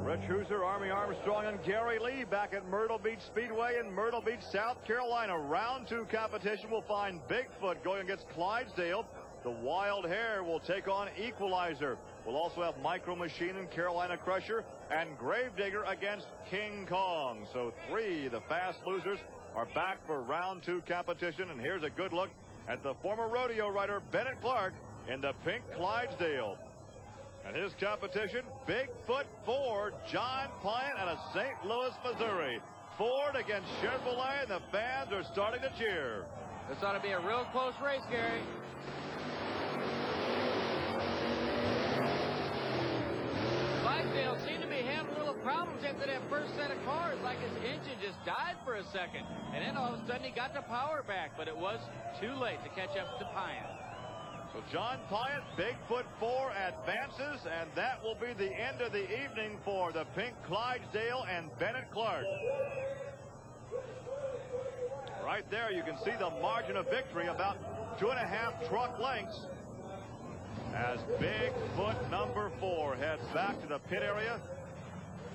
Rich Hooser, Army Armstrong, and Gary Lee back at Myrtle Beach Speedway in Myrtle Beach, South Carolina. Round 2 competition will find Bigfoot going against Clydesdale. The Wild Hare will take on Equalizer. We'll also have Micro Machine and Carolina Crusher and Gravedigger against King Kong. So 3, the fast losers, are back for round 2 competition. And here's a good look at the former rodeo rider Bennett Clark in the pink Clydesdale. And his competition, Bigfoot Ford, John Pyatt out of St. Louis, Missouri. Ford against Chevrolet, and the fans are starting to cheer. This ought to be a real close race, Gary. Clydesdale seemed to be having little problems after that first set of cars, like his engine just died for a second. And then all of a sudden he got the power back, but it was too late to catch up to Pyatt. So John Pyatt, Bigfoot 4 advances, and that will be the end of the evening for the pink Clydesdale and Bennett Clark. Right there, you can see the margin of victory, about 2.5 truck lengths, as Bigfoot number 4 heads back to the pit area.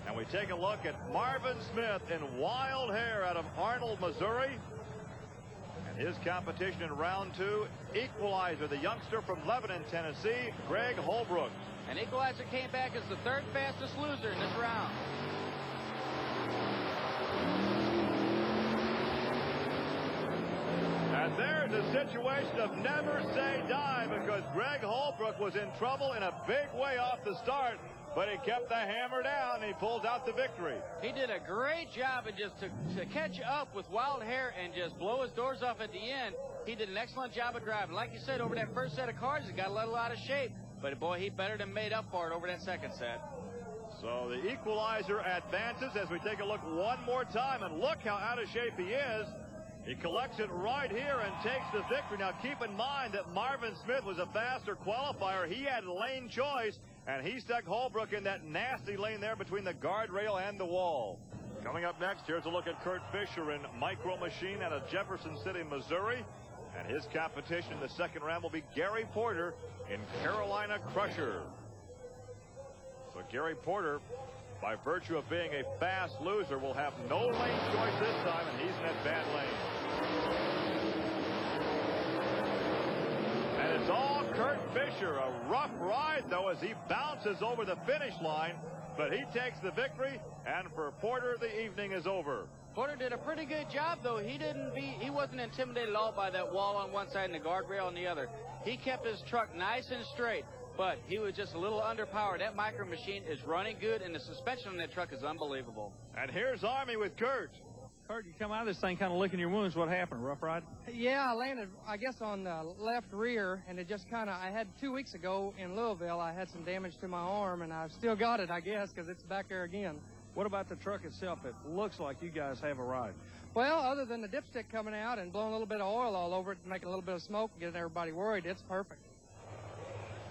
And we take a look at Marvin Smith in Wild Hare out of Arnold, Missouri. His competition in round 2, Equalizer, the youngster from Lebanon, Tennessee, Greg Holbrook. And Equalizer came back as the 3rd fastest loser in this round. And there's a situation of never say die, because Greg Holbrook was in trouble in a big way off the start, but he kept the hammer down and he pulls out the victory. He did a great job and just to catch up with Wild Hare and just blow his doors off at the end. He did an excellent job of driving. Like you said, over that first set of cars, he got a little out of shape. But boy, he better than made up for it over that second set. So the Equalizer advances as we take a look one more time, and look how out of shape he is. He collects it right here and takes the victory. Now keep in mind that Marvin Smith was a faster qualifier. He had lane choice, and he stuck Holbrook in that nasty lane there between the guardrail and the wall. Coming up next, here's a look at Curt Fisher in Micro Machine out of Jefferson City, Missouri. And his competition in the second round will be Gary Porter in Carolina Crusher. So Gary Porter, by virtue of being a fast loser, will have no lane choice this time, and he's in that bad lane. And it's all Curt Fisher. A rough ride, though, as he bounces over the finish line, but he takes the victory, and for Porter, the evening is over. Porter did a pretty good job, though. He wasn't intimidated at all by that wall on one side and the guardrail on the other. He kept his truck nice and straight, but he was just a little underpowered. That Micro Machine is running good, and the suspension on that truck is unbelievable. And here's Army with Curt. Curt, you come out of this thing kind of licking your wounds. What happened? Rough ride? Yeah, I landed, I guess, on the left rear, and it just kind of, I had 2 weeks ago in Louisville, I had some damage to my arm, and I've still got it, I guess, because it's back there again. What about the truck itself? It looks like you guys have a ride. Well, other than the dipstick coming out and blowing a little bit of oil all over it, making a little bit of smoke, getting everybody worried, it's perfect.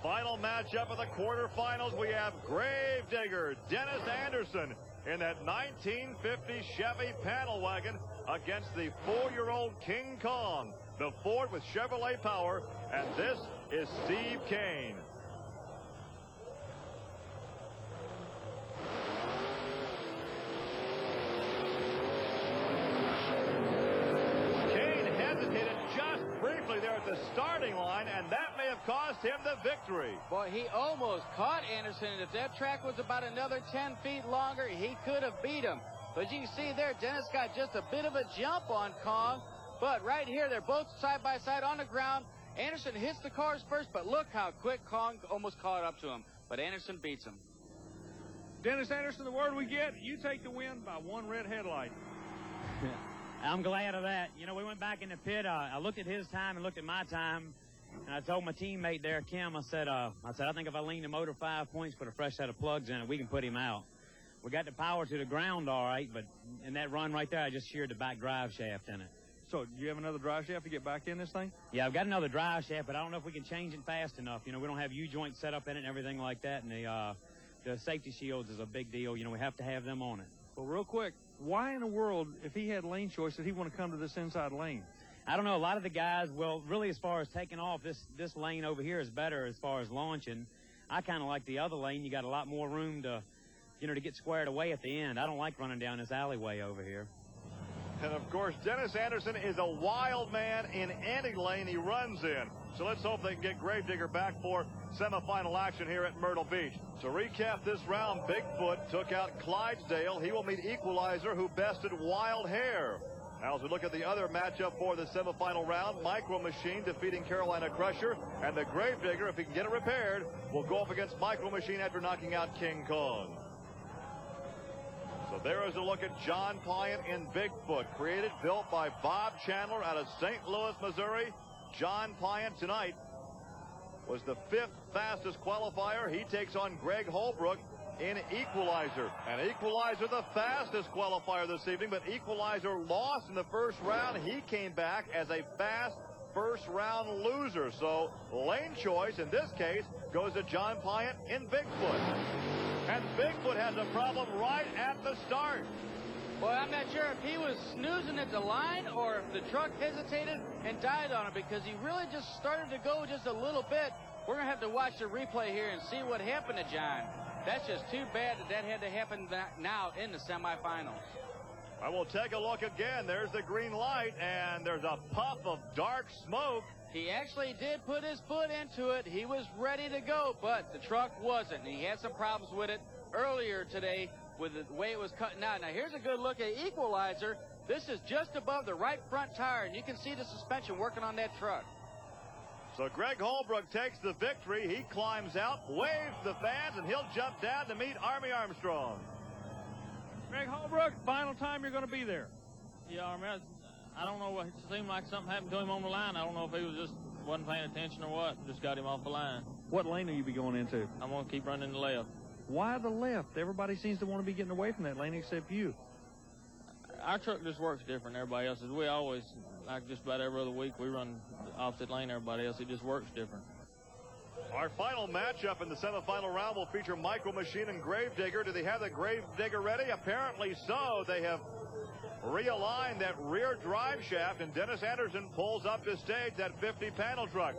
Final matchup of the quarterfinals, we have Gravedigger, Dennis Anderson, in that 1950 Chevy panel wagon against the 4-year-old King Kong, the Ford with Chevrolet power, and this is Steve Cain. Cain hesitated just briefly there at the starting line, and that may have cost him the victory. Boy, he almost caught Anderson, and if that track was about another 10 feet longer, he could have beat him. But you can see there, Dennis got just a bit of a jump on Kong. But right here, they're both side by side on the ground. Anderson hits the cars first, but look how quick Kong almost caught up to him. But Anderson beats him. Dennis Anderson, the word we get, you take the win by 1 red headlight. I'm glad of that. You know, we went back in the pit. I looked at his time and looked at my time, and I told my teammate there, Kim, I said, I think if I lean the motor 5 points, put a fresh set of plugs in it, we can put him out. We got the power to the ground all right, but in that run right there, I just sheared the back drive shaft in it. So, do you have another drive shaft to get back in this thing? Yeah, I've got another drive shaft, but I don't know if we can change it fast enough. You know, we don't have U-joints set up in it and everything like that, and the safety shields is a big deal. You know, we have to have them on it. Well, real quick, why in the world, if he had lane choice, did he want to come to this inside lane? I don't know. A lot of the guys, well, really as far as taking off, this lane over here is better as far as launching. I kind of like the other lane. You got a lot more room to you know, to get squared away at the end. I don't like running down this alleyway over here. And, of course, Dennis Anderson is a wild man in any lane he runs in. So let's hope they can get Gravedigger back for semifinal action here at Myrtle Beach. To recap this round, Bigfoot took out Clydesdale. He will meet Equalizer, who bested Wild Hair. Now, as we look at the other matchup for the semifinal round, Micro Machine defeating Carolina Crusher, and the Gravedigger, if he can get it repaired, will go up against Micro Machine after knocking out King Kong. So there is a look at John Pyatt in Bigfoot, built by Bob Chandler out of St. Louis, Missouri. John Pyatt tonight was the 5th fastest qualifier. He takes on Greg Holbrook in Equalizer. And Equalizer the fastest qualifier this evening, but Equalizer lost in the first round. He came back as a fast first round loser. So lane choice in this case goes to John Pyatt in Bigfoot. And Bigfoot has a problem right at the start. Well, I'm not sure if he was snoozing at the line or if the truck hesitated and died on him, because he really just started to go just a little bit. We're going to have to watch the replay here and see what happened to John. That's just too bad that had to happen now in the semifinals. I will take a look again. There's the green light, and there's a puff of dark smoke. He actually did put his foot into it. He was ready to go, but the truck wasn't. He had some problems with it earlier today with the way it was cutting out. Now, here's a good look at Equalizer. This is just above the right front tire, and you can see the suspension working on that truck. So Greg Holbrook takes the victory. He climbs out, waves the fans, and he'll jump down to meet Army Armstrong. Greg Holbrook, final time you're going to be there. Yeah, I mean, I don't know. It seemed like something happened to him on the line. I don't know if he was just wasn't paying attention or what. Just got him off the line. What lane will you be going into? I'm going to keep running the left. Why the left? Everybody seems to want to be getting away from that lane except you. Our truck just works different than everybody else's. We always, like just about every other week, we run the opposite lane than everybody else. It just works different. Our final matchup in the semifinal round will feature Micro Machine and Gravedigger. Do they have the Gravedigger ready? Apparently so. They have realigned that rear drive shaft, and Dennis Anderson pulls up to stage that 50-panel truck.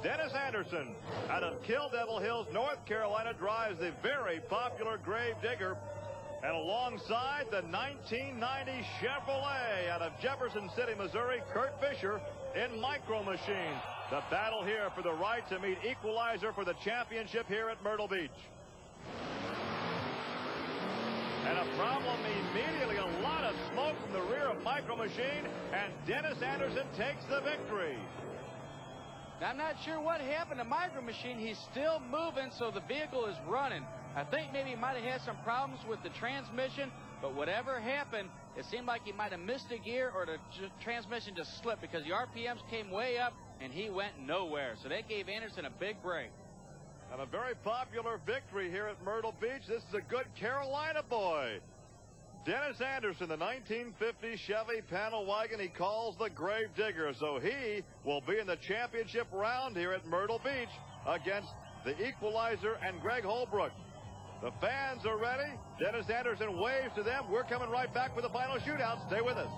Dennis Anderson out of Kill Devil Hills, North Carolina, drives the very popular Gravedigger. And alongside the 1990 Chevrolet out of Jefferson City, Missouri, Curt Fisher in Micro Machine. The battle here for the right to meet Equalizer for the championship here at Myrtle Beach. And a problem immediately, a lot of smoke from the rear of Micro Machine, and Dennis Anderson takes the victory. I'm not sure what happened to Micro Machine. He's still moving, so the vehicle is running. I think maybe he might have had some problems with the transmission, but whatever happened, it seemed like he might have missed a gear or the transmission just slipped, because the RPMs came way up and he went nowhere. So that gave Anderson a big break. And a very popular victory here at Myrtle Beach. This is a good Carolina boy. Dennis Anderson, the 1950 Chevy panel wagon, he calls the Gravedigger. So he will be in the championship round here at Myrtle Beach against the Equalizer and Greg Holbrook. The fans are ready. Dennis Anderson waves to them. We're coming right back with the final shootout. Stay with us.